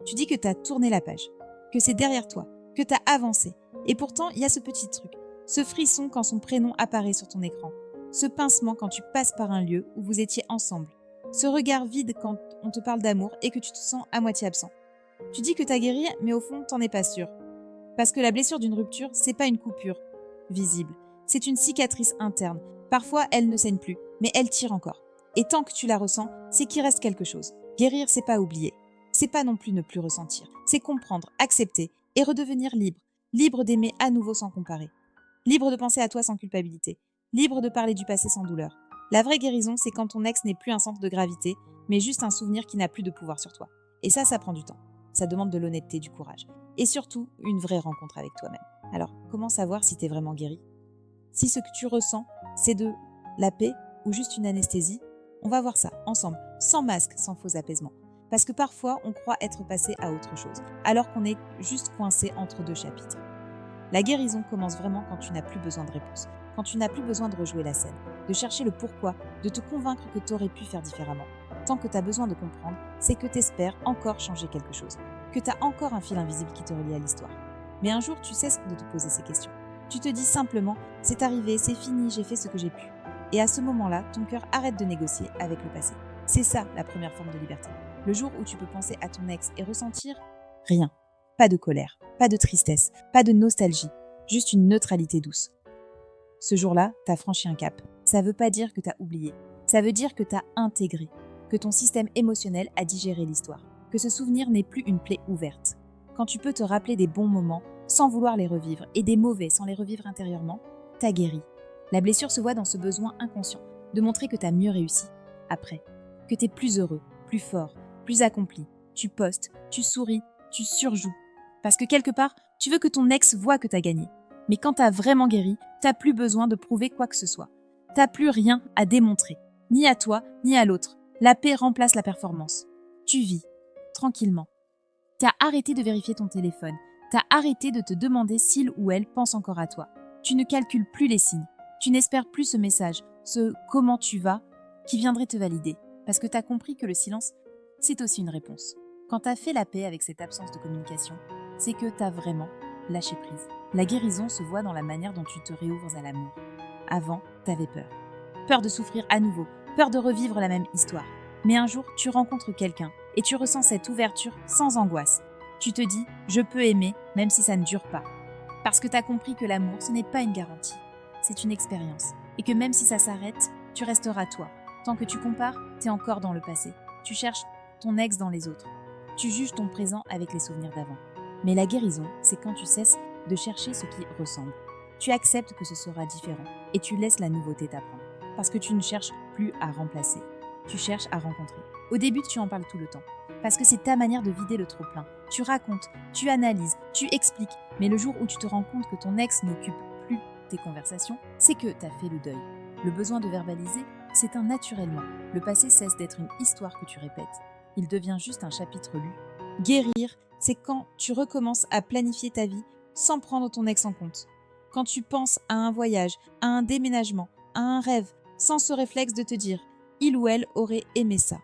Tu dis que tu as tourné la page, que c'est derrière toi, que tu as avancé. Et pourtant, il y a ce petit truc, ce frisson quand son prénom apparaît sur ton écran, ce pincement quand tu passes par un lieu où vous étiez ensemble, ce regard vide quand on te parle d'amour et que tu te sens à moitié absent. Tu dis que tu as guéri, mais au fond, t'en es pas sûr. Parce que la blessure d'une rupture, c'est pas une coupure visible, c'est une cicatrice interne. Parfois, elle ne saigne plus, mais elle tire encore. Et tant que tu la ressens, c'est qu'il reste quelque chose. Guérir, c'est pas oublier. C'est pas non plus ne plus ressentir. C'est comprendre, accepter et redevenir libre. Libre d'aimer à nouveau sans comparer. Libre de penser à toi sans culpabilité. Libre de parler du passé sans douleur. La vraie guérison, c'est quand ton ex n'est plus un centre de gravité, mais juste un souvenir qui n'a plus de pouvoir sur toi. Et ça prend du temps. Ça demande de l'honnêteté, du courage. Et surtout, une vraie rencontre avec toi-même. Alors, comment savoir si t'es vraiment guéri ? Si ce que tu ressens, c'est de la paix ou juste une anesthésie, on va voir ça ensemble, sans masque, sans faux apaisement. Parce que parfois, on croit être passé à autre chose, alors qu'on est juste coincé entre deux chapitres. La guérison commence vraiment quand tu n'as plus besoin de réponse, quand tu n'as plus besoin de rejouer la scène, de chercher le pourquoi, de te convaincre que tu aurais pu faire différemment. Tant que tu as besoin de comprendre, c'est que tu espères encore changer quelque chose, que tu as encore un fil invisible qui te relie à l'histoire. Mais un jour, tu cesses de te poser ces questions. Tu te dis simplement « c'est arrivé, c'est fini, j'ai fait ce que j'ai pu ». Et à ce moment-là, ton cœur arrête de négocier avec le passé. C'est ça la première forme de liberté. Le jour où tu peux penser à ton ex et ressentir rien. Pas de colère, pas de tristesse, pas de nostalgie, juste une neutralité douce. Ce jour-là, t'as franchi un cap. Ça veut pas dire que t'as oublié. Ça veut dire que t'as intégré, que ton système émotionnel a digéré l'histoire, que ce souvenir n'est plus une plaie ouverte. Quand tu peux te rappeler des bons moments sans vouloir les revivre et des mauvais sans les revivre intérieurement, t'as guéri. La blessure se voit dans ce besoin inconscient de montrer que t'as mieux réussi après, que t'es plus heureux, plus fort, plus accompli. Tu postes, tu souris, tu surjoues. Parce que quelque part, tu veux que ton ex voie que t'as gagné. Mais quand t'as vraiment guéri, t'as plus besoin de prouver quoi que ce soit. T'as plus rien à démontrer, ni à toi, ni à l'autre. La paix remplace la performance. Tu vis, tranquillement. T'as arrêté de vérifier ton téléphone. T'as arrêté de te demander s'il ou elle pense encore à toi. Tu ne calcules plus les signes. Tu n'espères plus ce message, ce « comment tu vas » qui viendrait te valider. Parce que t'as compris que le silence, c'est aussi une réponse. Quand t'as fait la paix avec cette absence de communication, c'est que t'as vraiment lâché prise. La guérison se voit dans la manière dont tu te réouvres à l'amour. Avant, t'avais peur. Peur de souffrir à nouveau, peur de revivre la même histoire. Mais un jour, tu rencontres quelqu'un et tu ressens cette ouverture sans angoisse. Tu te dis « je peux aimer même si ça ne dure pas ». Parce que t'as compris que l'amour, ce n'est pas une garantie, c'est une expérience. Et que même si ça s'arrête, tu resteras toi. Tant que tu compares, t'es encore dans le passé. Tu cherches ton ex dans les autres. Tu juges ton présent avec les souvenirs d'avant. Mais la guérison, c'est quand tu cesses de chercher ce qui ressemble. Tu acceptes que ce sera différent et tu laisses la nouveauté t'apprendre. Parce que tu ne cherches plus à remplacer. Tu cherches à rencontrer. Au début, tu en parles tout le temps. Parce que c'est ta manière de vider le trop-plein. Tu racontes, tu analyses, tu expliques. Mais le jour où tu te rends compte que ton ex n'occupe plus tes conversations, c'est que tu as fait le deuil. Le besoin de verbaliser s'éteint naturellement. Le passé cesse d'être une histoire que tu répètes. Il devient juste un chapitre lu. Guérir, c'est quand tu recommences à planifier ta vie sans prendre ton ex en compte. Quand tu penses à un voyage, à un déménagement, à un rêve, sans ce réflexe de te dire « il ou elle aurait aimé ça ».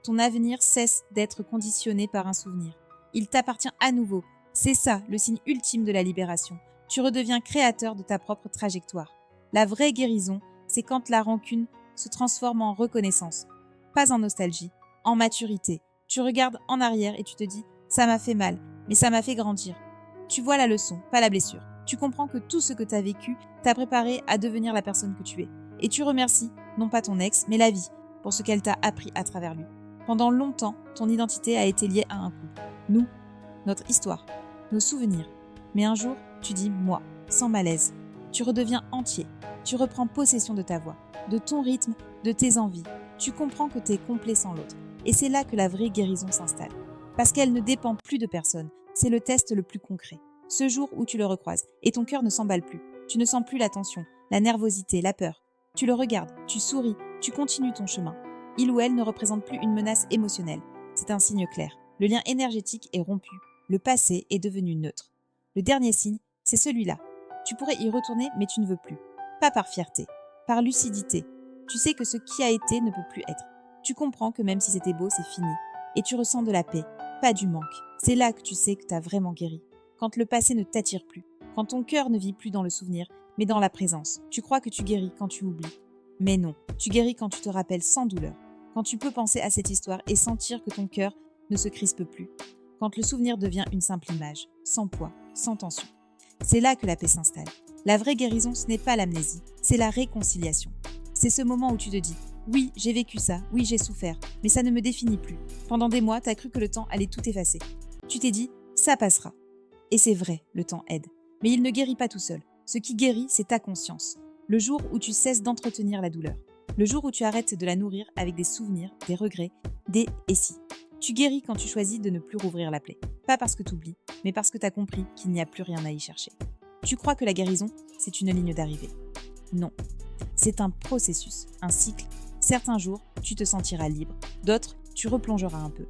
Ton avenir cesse d'être conditionné par un souvenir. Il t'appartient à nouveau. C'est ça, le signe ultime de la libération. Tu redeviens créateur de ta propre trajectoire. La vraie guérison, c'est quand la rancune se transforme en reconnaissance. Pas en nostalgie, en maturité. Tu regardes en arrière et tu te dis « ça m'a fait mal, mais ça m'a fait grandir ». Tu vois la leçon, pas la blessure. Tu comprends que tout ce que tu as vécu t'a préparé à devenir la personne que tu es. Et tu remercies, non pas ton ex, mais la vie, pour ce qu'elle t'a appris à travers lui. Pendant longtemps, ton identité a été liée à un couple. Nous, notre histoire, nos souvenirs. Mais un jour, tu dis « moi », sans malaise. Tu redeviens entier. Tu reprends possession de ta voix, de ton rythme, de tes envies. Tu comprends que tu es complet sans l'autre. Et c'est là que la vraie guérison s'installe. Parce qu'elle ne dépend plus de personne. C'est le test le plus concret. Ce jour où tu le recroises et ton cœur ne s'emballe plus. Tu ne sens plus la tension, la nervosité, la peur. Tu le regardes, tu souris, tu continues ton chemin. Il ou elle ne représente plus une menace émotionnelle. C'est un signe clair. Le lien énergétique est rompu. Le passé est devenu neutre. Le dernier signe, c'est celui-là. Tu pourrais y retourner, mais tu ne veux plus. Pas par fierté, par lucidité. Tu sais que ce qui a été ne peut plus être. Tu comprends que même si c'était beau, c'est fini. Et tu ressens de la paix. pas du manque. C'est là que tu sais que tu as vraiment guéri. Quand le passé ne t'attire plus, quand ton cœur ne vit plus dans le souvenir, mais dans la présence. Tu crois que tu guéris quand tu oublies. Mais non, tu guéris quand tu te rappelles sans douleur. Quand tu peux penser à cette histoire et sentir que ton cœur ne se crispe plus. Quand le souvenir devient une simple image, sans poids, sans tension. C'est là que la paix s'installe. La vraie guérison, ce n'est pas l'amnésie, c'est la réconciliation. C'est ce moment où tu te dis « Oui, j'ai vécu ça, oui, j'ai souffert, mais ça ne me définit plus. Pendant des mois, tu as cru que le temps allait tout effacer. Tu t'es dit « Ça passera ». Et c'est vrai, le temps aide. Mais il ne guérit pas tout seul. Ce qui guérit, c'est ta conscience. Le jour où tu cesses d'entretenir la douleur. Le jour où tu arrêtes de la nourrir avec des souvenirs, des regrets, des « et si ». Tu guéris quand tu choisis de ne plus rouvrir la plaie. Pas parce que tu oublies, mais parce que tu as compris qu'il n'y a plus rien à y chercher. Tu crois que la guérison, c'est une ligne d'arrivée. Non. C'est un processus, un cycle. Certains jours, tu te sentiras libre. D'autres, tu replongeras un peu.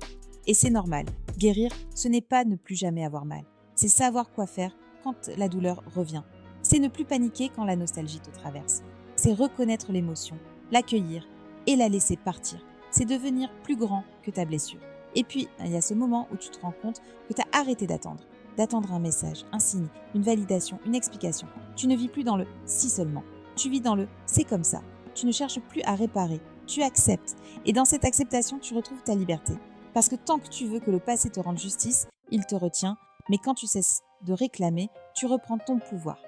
Et c'est normal. Guérir, ce n'est pas ne plus jamais avoir mal. C'est savoir quoi faire quand la douleur revient. C'est ne plus paniquer quand la nostalgie te traverse. C'est reconnaître l'émotion, l'accueillir et la laisser partir. C'est devenir plus grand que ta blessure. Et puis, il y a ce moment où tu te rends compte que tu as arrêté d'attendre. D'attendre un message, un signe, une validation, une explication. Tu ne vis plus dans le « si seulement ». Tu vis dans le « c'est comme ça ». Tu ne cherches plus à réparer. Tu acceptes. Et dans cette acceptation, tu retrouves ta liberté. Parce que tant que tu veux que le passé te rende justice, il te retient. Mais quand tu cesses de réclamer, tu reprends ton pouvoir.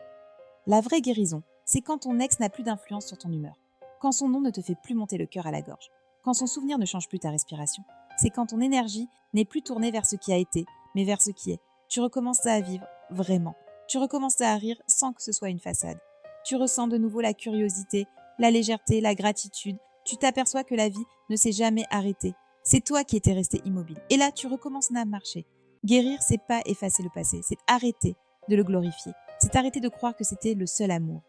La vraie guérison, c'est quand ton ex n'a plus d'influence sur ton humeur. Quand son nom ne te fait plus monter le cœur à la gorge. Quand son souvenir ne change plus ta respiration. C'est quand ton énergie n'est plus tournée vers ce qui a été, mais vers ce qui est. Tu recommences à vivre vraiment. Tu recommences à rire sans que ce soit une façade. Tu ressens de nouveau la curiosité, la légèreté, la gratitude. Tu t'aperçois que la vie ne s'est jamais arrêtée. C'est toi qui étais resté immobile. Et là, tu recommences à marcher. Guérir, c'est pas effacer le passé, c'est arrêter de le glorifier. C'est arrêter de croire que c'était le seul amour.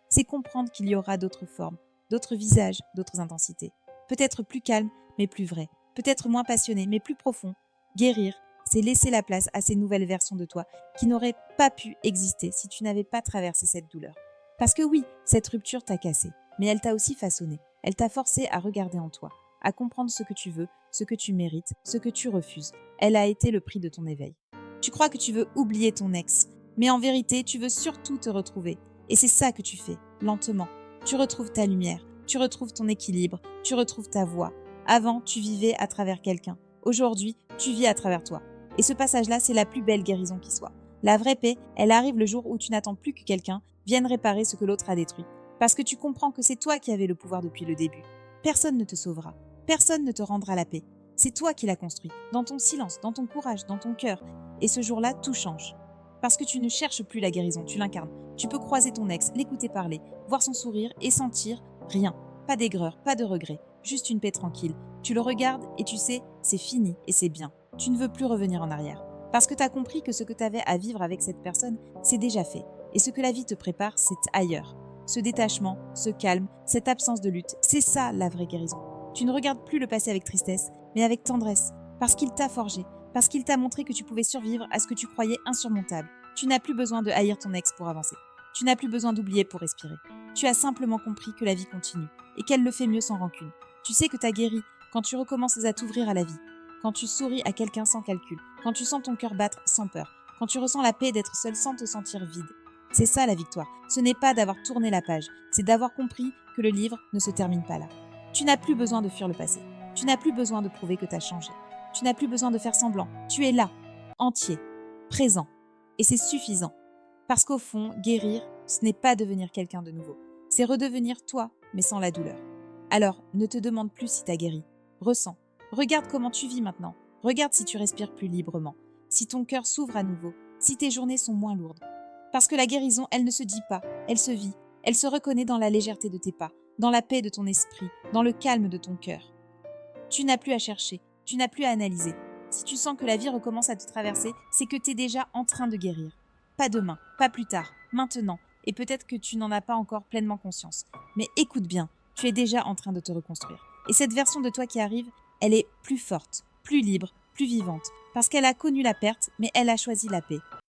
C'est comprendre qu'il y aura d'autres formes, d'autres visages, d'autres intensités. Peut-être plus calme, mais plus vrai. Peut-être moins passionné, mais plus profond. Guérir, c'est laisser la place à ces nouvelles versions de toi qui n'auraient pas pu exister si tu n'avais pas traversé cette douleur. Parce que oui, cette rupture t'a cassé, mais elle t'a aussi façonné. Elle t'a forcé à regarder en toi, à comprendre ce que tu veux, ce que tu mérites, ce que tu refuses. Elle a été le prix de ton éveil. Tu crois que tu veux oublier ton ex, mais en vérité, tu veux surtout te retrouver. Et c'est ça que tu fais, lentement. Tu retrouves ta lumière, tu retrouves ton équilibre, tu retrouves ta voix. Avant, tu vivais à travers quelqu'un. Aujourd'hui, tu vis à travers toi. Et ce passage-là, c'est la plus belle guérison qui soit. La vraie paix, elle arrive le jour où tu n'attends plus que quelqu'un vienne réparer ce que l'autre a détruit. Parce que tu comprends que c'est toi qui avais le pouvoir depuis le début. Personne ne te sauvera. Personne ne te rendra la paix. C'est toi qui l'as construit, dans ton silence, dans ton courage, dans ton cœur. Et ce jour-là, tout change. Parce que tu ne cherches plus la guérison, tu l'incarnes. Tu peux croiser ton ex, l'écouter parler, voir son sourire et sentir rien. Pas d'aigreur, pas de regret, juste une paix tranquille. Tu le regardes et tu sais, c'est fini et c'est bien. Tu ne veux plus revenir en arrière. Parce que tu as compris que ce que tu avais à vivre avec cette personne, c'est déjà fait. Et ce que la vie te prépare, c'est ailleurs. Ce détachement, ce calme, cette absence de lutte, c'est ça la vraie guérison. Tu ne regardes plus le passé avec tristesse, mais avec tendresse. Parce qu'il t'a forgé, parce qu'il t'a montré que tu pouvais survivre à ce que tu croyais insurmontable. Tu n'as plus besoin de haïr ton ex pour avancer. Tu n'as plus besoin d'oublier pour respirer. Tu as simplement compris que la vie continue et qu'elle le fait mieux sans rancune. Tu sais que tu as guéri quand tu recommences à t'ouvrir à la vie, quand tu souris à quelqu'un sans calcul, quand tu sens ton cœur battre sans peur, quand tu ressens la paix d'être seul sans te sentir vide. C'est ça la victoire. Ce n'est pas d'avoir tourné la page, c'est d'avoir compris que le livre ne se termine pas là. Tu n'as plus besoin de fuir le passé. Tu n'as plus besoin de prouver que tu as changé. Tu n'as plus besoin de faire semblant. Tu es là, entier, présent. Et c'est suffisant. Parce qu'au fond, guérir, ce n'est pas devenir quelqu'un de nouveau. C'est redevenir toi, mais sans la douleur. Alors, ne te demande plus si tu as guéri. Ressens. Regarde comment tu vis maintenant. Regarde si tu respires plus librement. Si ton cœur s'ouvre à nouveau. Si tes journées sont moins lourdes. Parce que la guérison, elle ne se dit pas. Elle se vit. Elle se reconnaît dans la légèreté de tes pas, dans la paix de ton esprit, dans le calme de ton cœur. Tu n'as plus à chercher. Tu n'as plus à analyser. Si tu sens que la vie recommence à te traverser, c'est que tu es déjà en train de guérir. Pas demain, pas plus tard, maintenant. Et peut-être que tu n'en as pas encore pleinement conscience. Mais écoute bien, tu es déjà en train de te reconstruire. Et cette version de toi qui arrive, elle est plus forte, plus libre, plus vivante. Parce qu'elle a connu la perte, mais elle a choisi la paix.